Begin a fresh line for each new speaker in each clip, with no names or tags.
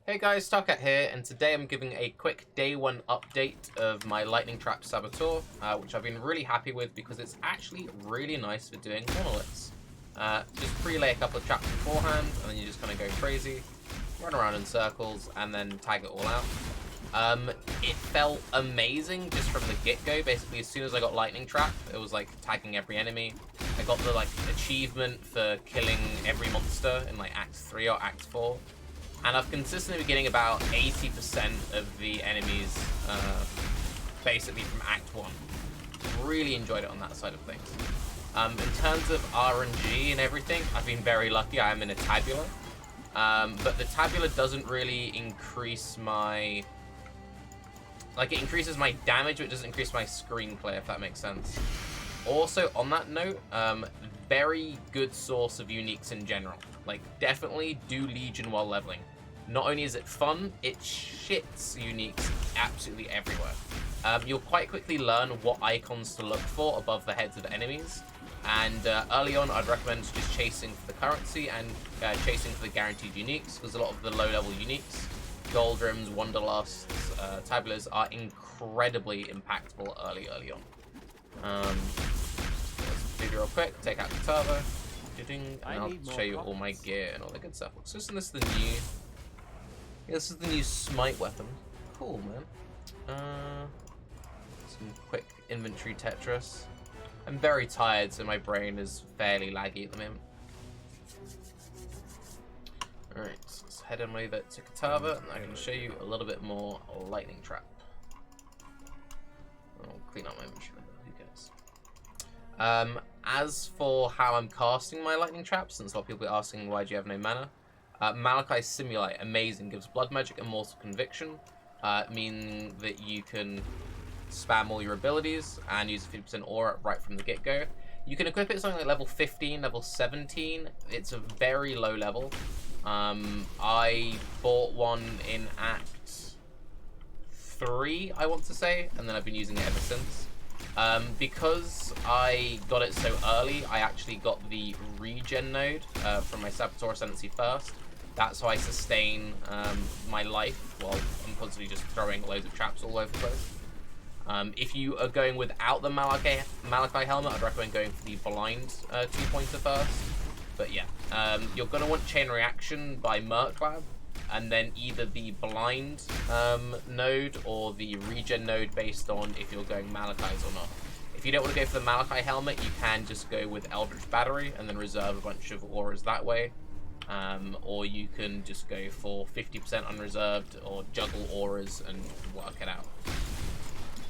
Hey guys, Tarke here, and today I'm giving a quick day one update of my lightning trap saboteur, which I've been really happy with because it's actually really nice for doing monoliths. Just pre-lay a couple of traps beforehand, and then you just kind of go crazy, run around in circles, and then tag it all out. It felt amazing just from the get-go. Basically, as soon as I got lightning trap, it was like tagging every enemy. I got the achievement for killing every monster in Act 3 or Act 4. And I've consistently been getting about 80% of the enemies basically from Act 1. Really enjoyed it on that side of things. In terms of RNG and everything, I've been very lucky. I am in a tabula. But the tabula doesn't really increase my... it increases my damage, but it doesn't increase my screenplay, if that makes sense. Also, on that note, very good source of uniques in general. Definitely do Legion while leveling. Not only is it fun, it shits uniques absolutely everywhere. You'll quite quickly learn what icons to look for above the heads of enemies. And early on, I'd recommend just chasing for the currency and chasing for the guaranteed uniques, because a lot of the low-level uniques, Doldrums, Wanderlusts, Tabulas, are incredibly impactful early on. Let's do it real quick, take out the turbo. And I'll show you all my gear and all that good stuff. So this is the new... Yeah, this is the new smite weapon. Cool, man. Some quick inventory Tetris. I'm very tired, so my brain is fairly laggy at the moment. Alright, so let's head on over to Katava, and I'm going to show you a little bit more lightning trap. I'll clean up my inventory later, who cares? As for how I'm casting my lightning traps, since a lot of people are asking why do you have no mana, Malachi Simulate, amazing, gives blood magic and mortal conviction, meaning that you can spam all your abilities and use a 50% aura right from the get-go. You can equip it at something like level 15, level 17. It's a very low level. I bought one in Act 3, I want to say, and then I've been using it ever since. Because I got it so early, I actually got the regen node from my Saboteur Ascendancy first. That's how I sustain my life while I'm constantly just throwing loads of traps all over the place. If you are going without the Malachi helmet, I'd recommend going for the blind 2-pointer first. But yeah, you're going to want Chain Reaction by Merklab, and then either the blind node or the regen node based on if you're going Malachi's or not. If you don't want to go for the Malachi helmet, you can just go with Eldritch Battery and then reserve a bunch of auras that way. Or you can just go for 50% unreserved or juggle auras and work it out.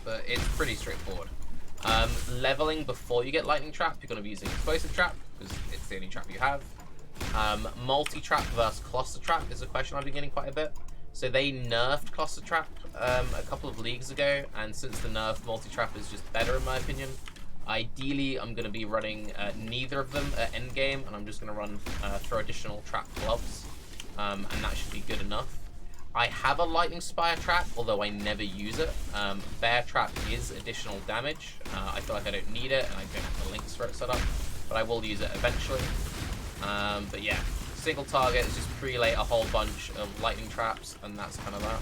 But it's pretty straightforward. Leveling before you get Lightning Trap, you're going to be using Explosive Trap because it's the only trap you have. Multi-trap versus cluster trap is a question I've been getting quite a bit. So they nerfed cluster trap a couple of leagues ago, and since the nerf, multi-trap is just better in my opinion. Ideally, I'm going to be running neither of them at endgame, and I'm just going to run throw additional trap gloves, and that should be good enough. I have a lightning spire trap, although I never use it. Bear trap is additional damage. I feel like I don't need it, and I don't have the links for it set up, but I will use it eventually. But yeah, single target is just prelay a whole bunch of lightning traps, and that's kind of that.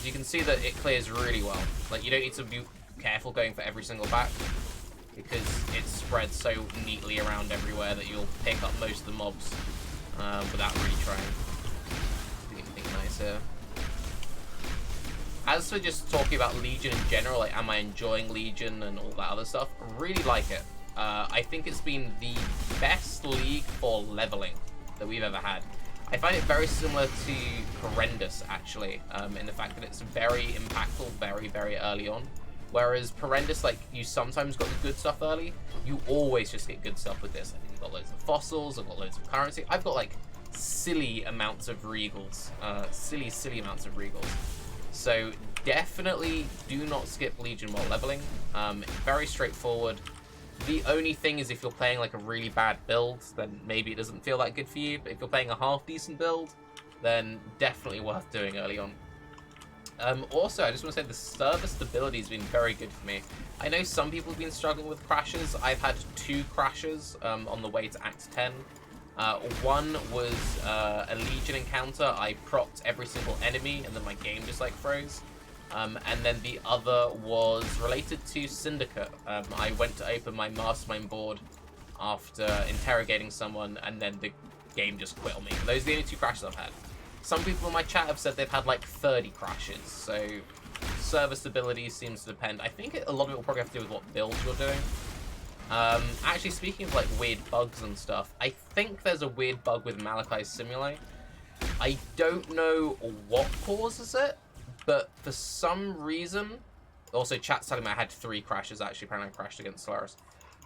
You can see that it clears really well. You don't need to be careful going for every single back, because it's spread so neatly around everywhere that you'll pick up most of the mobs without really trying. Anything nice here. As for just talking about Legion in general, am I enjoying Legion and all that other stuff, I really like it. I think it's been the best league for leveling that we've ever had. I find it very similar to Horrendous, actually, in the fact that it's very impactful very early on. Whereas Horrendous, you sometimes got the good stuff early, you always just get good stuff with this. You've got loads of fossils, I've got loads of currency, I've got, silly amounts of regals. Silly amounts of regals. So definitely do not skip Legion while leveling. Very straightforward. The only thing is if you're playing a really bad build, then maybe it doesn't feel that good for you. But if you're playing a half-decent build, then definitely worth doing early on. Also, I just want to say the server stability has been very good for me. I know some people have been struggling with crashes. I've had 2 crashes on the way to Act 10. One was a Legion encounter. I procced every single enemy, and then my game just like froze. And then the other was related to Syndicate. I went to open my Mastermind board after interrogating someone, and then the game just quit on me. Those are the only 2 crashes I've had. Some people in my chat have said they've had like 30 crashes, so server stability seems to depend. I think a lot of it will probably have to do with what build you're doing. Actually, speaking of like weird bugs and stuff, I think there's a weird bug with Malachi's Simulate. I don't know what causes it, but for some reason, also chat's telling me I had 3 crashes actually, apparently I crashed against Solaris.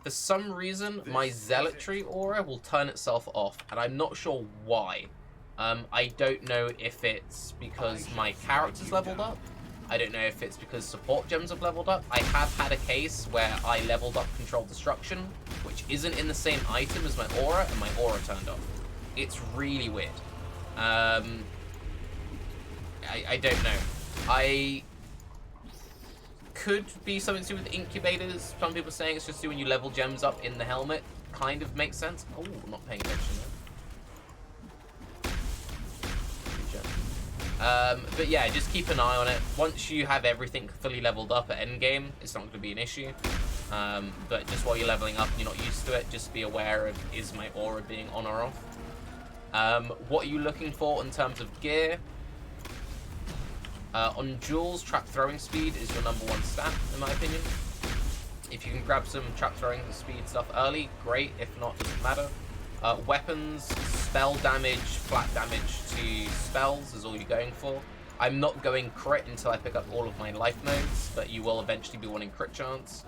For some reason, my Zealotry aura will turn itself off, and I'm not sure why. I don't know if it's because my character's leveled up. I don't know if it's because support gems have leveled up. I have had a case where I leveled up Control Destruction, which isn't in the same item as my aura, and my aura turned off. It's really weird. I don't know. I could be something to do with incubators. Some people are saying it's just do when you level gems up in the helmet. Kind of makes sense. Oh, I'm not paying attention there. But yeah, just keep an eye on it. Once you have everything fully leveled up at endgame, it's not going to be an issue. But just while you're leveling up and you're not used to it, just be aware of, is my aura being on or off? What are you looking for in terms of gear? On Jules, trap throwing speed is your #1 stat, in my opinion. If you can grab some trap throwing speed stuff early, great. If not, doesn't matter. Weapons, spell damage, flat damage to spells is all you're going for. I'm not going crit until I pick up all of my life nodes, but you will eventually be wanting crit chance.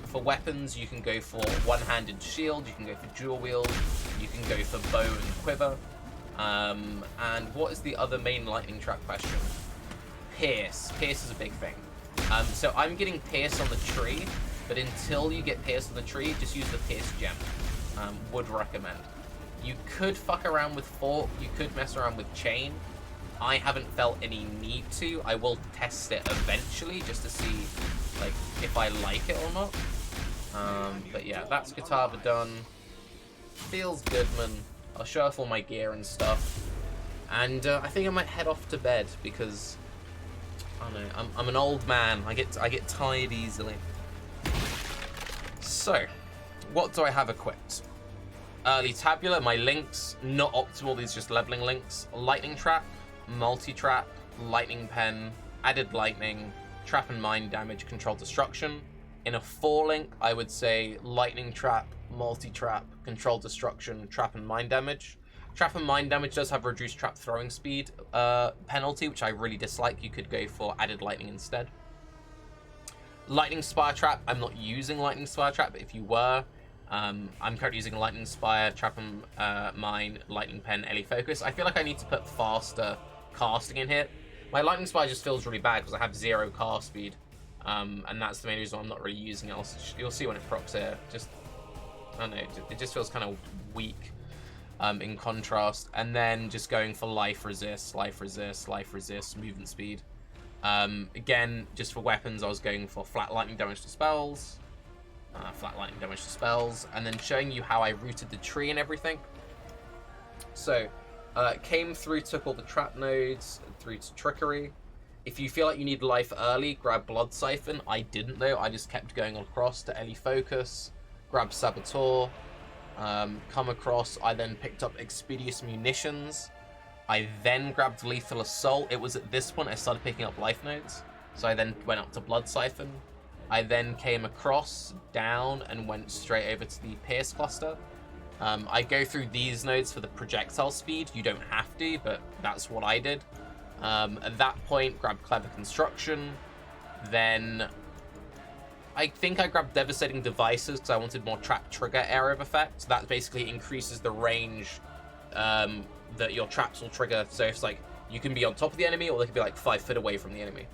For weapons, you can go for one-handed shield, you can go for dual wield, you can go for bow and quiver. And what is the other main lightning trap question? Pierce. Pierce is a big thing. So I'm getting Pierce on the tree, but until you get Pierce on the tree, just use the Pierce gem. Would recommend. You could fuck around with Fork, you could mess around with Chain. I haven't felt any need to. I will test it eventually just to see like if I like it or not. But yeah, that's Katava done. Feels good, man. I'll show off all my gear and stuff. And I think I might head off to bed because I don't know, I'm an old man. I get tired easily. So, what do I have equipped? Early Tabula, my links, not optimal, these are just leveling links. Lightning Trap, Multi-Trap, Lightning Pen, Added Lightning, Trap and Mine Damage, Control Destruction. In a 4 link, I would say Lightning Trap, Multi-Trap, Control Destruction, Trap and Mine Damage. Trap and Mine Damage does have reduced trap throwing speed penalty, which I really dislike. You could go for Added Lightning instead. Lightning Spire Trap, I'm not using Lightning Spire Trap, but if you were, I'm currently using Lightning Spire, Trap and Mine, Lightning Pen, Ellie Focus. I feel like I need to put faster casting in here. My Lightning Spire just feels really bad because I have 0 cast speed, and that's the main reason I'm not really using it. You'll see when it procs here. Just, I don't know, it just feels kind of weak in contrast. And then just going for life resist, movement speed. Again, just for weapons, I was going for flat lightning damage to spells, and then showing you how I routed the tree and everything. So, came through, took all the trap nodes, through to Trickery. If you feel like you need life early, grab Blood Siphon. I didn't though, I just kept going across to Ellie Focus, grab Saboteur, come across, I then picked up Expeditious Munitions. I then grabbed Lethal Assault. It was at this point I started picking up life nodes. So I then went up to Blood Siphon. I then came across, down, and went straight over to the Pierce Cluster. I go through these nodes for the projectile speed. You don't have to, but that's what I did. At that point, grabbed Clever Construction. Then I think I grabbed Devastating Devices because I wanted more trap trigger area of effect. That basically increases the range that your traps will trigger. So it's like you can be on top of the enemy or they can be like 5 foot away from the enemy.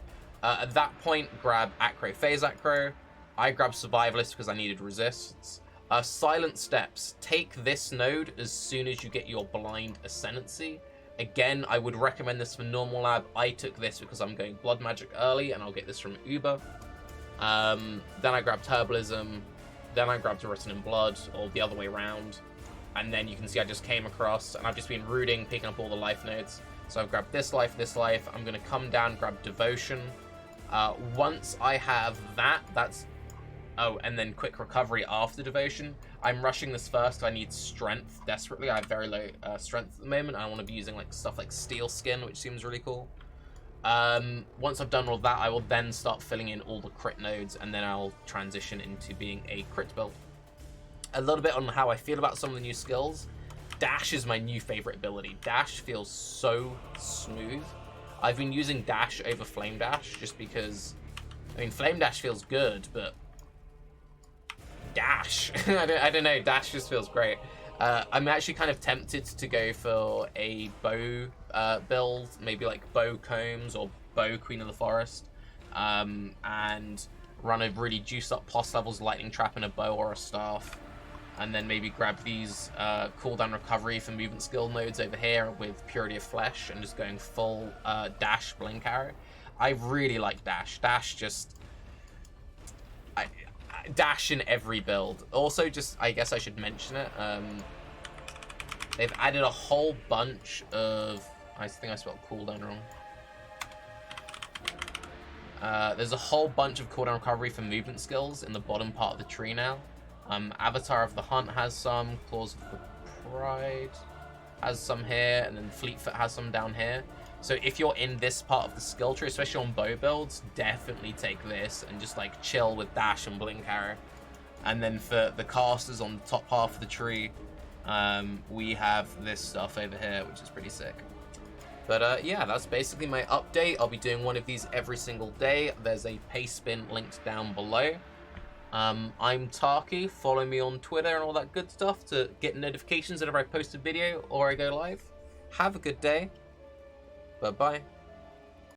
At that point, grab Acro Phase Acro. I grabbed Survivalist because I needed resists. Silent Steps. Take this node as soon as you get your Blind Ascendancy. Again, I would recommend this for normal lab. I took this because I'm going Blood Magic early and I'll get this from Uber. Then I grabbed Herbalism. Then I grabbed Written in Blood, or the other way around. And then you can see I just came across, and I've just been rooting, picking up all the life nodes. So I've grabbed this life, this life. I'm going to come down, grab devotion. Once I have that, that's... Oh, and then quick recovery after devotion. I'm rushing this first. I need strength desperately. I have very low strength at the moment. I want to be using like stuff like steel skin, which seems really cool. Once I've done all that, I will then start filling in all the crit nodes, and then I'll transition into being a crit build. A little bit on how I feel about some of the new skills. Dash is my new favorite ability. Dash feels so smooth. I've been using Dash over Flame Dash just because, I mean, Flame Dash feels good, but Dash, I don't know, Dash just feels great. I'm actually kind of tempted to go for a bow build, maybe like bow combs or bow Queen of the Forest, and run a really juiced up plus levels lightning trap and a bow or a staff, and then maybe grab these cooldown recovery for movement skill nodes over here with Purity of Flesh, and just going full Dash blink arrow. I really like Dash. Dash just... Dash in every build. Also, just, I guess I should mention it, they've added a whole bunch of... I think I spelled cooldown wrong. There's a whole bunch of cooldown recovery for movement skills in the bottom part of the tree now. Avatar of the Hunt has some, Claws of the Pride has some here, and then Fleetfoot has some down here. So if you're in this part of the skill tree, especially on bow builds, definitely take this and just like chill with Dash and Blink Arrow. And then for the casters on the top half of the tree, we have this stuff over here, which is pretty sick. But yeah, that's basically my update. I'll be doing one of these every single day. There's a pace spin linked down below. I'm Tarke. Follow me on Twitter and all that good stuff to get notifications whenever I post a video or I go live. Have a good day. Bye-bye.